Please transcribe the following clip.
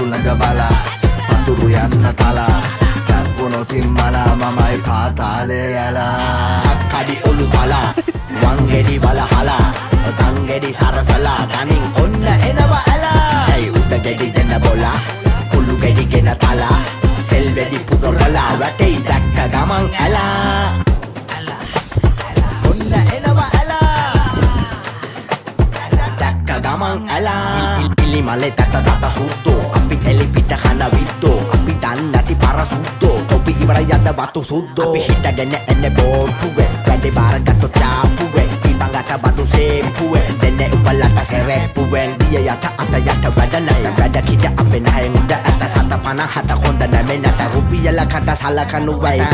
සුළඟ බලා සතුරු යන්න තලා කැප්පුනොතින් මලා මමයි පාතාලේ යලා කඩි ඔලු පලා වංගෙඩි වලහලා තංගෙඩි සරසලා තනින් ඔන්න එනවා ඇලා ඇයි උඩ ගෙඩි දෙන්න බොලා කුළු ගෙඩි ගෙන තලා සෙල් වෙඩි පුරවලා වැටෙයි දැක්ක ගමන් ඇලා ඔන්න එනවා ඇලා දැක්ක ගමන් ඇලා ඉලි මලේ තට සුද්දෝ අපි එලි පිට කන විද්දෝ අපි දන්නති පරසුද්දෝ තොපි ඉවරයි යද්ද වතු සුද්දෝ අපි හිටගෙන එන්නේ බෝට්ටුවේ වැඩේ බාරගත්තු තාපුවේ ඉබංගට බඩු සේපුවේ දෙන්නේ උපලට සෙරෙප්පුවෙන් දිය යට අත යට වැඩ නැහැ වැඩ කිට අපේ නැහැ මුඩ ඇත 750 කොන්ද නැමෙන්නට රුපියල කට සලකනු වෙයි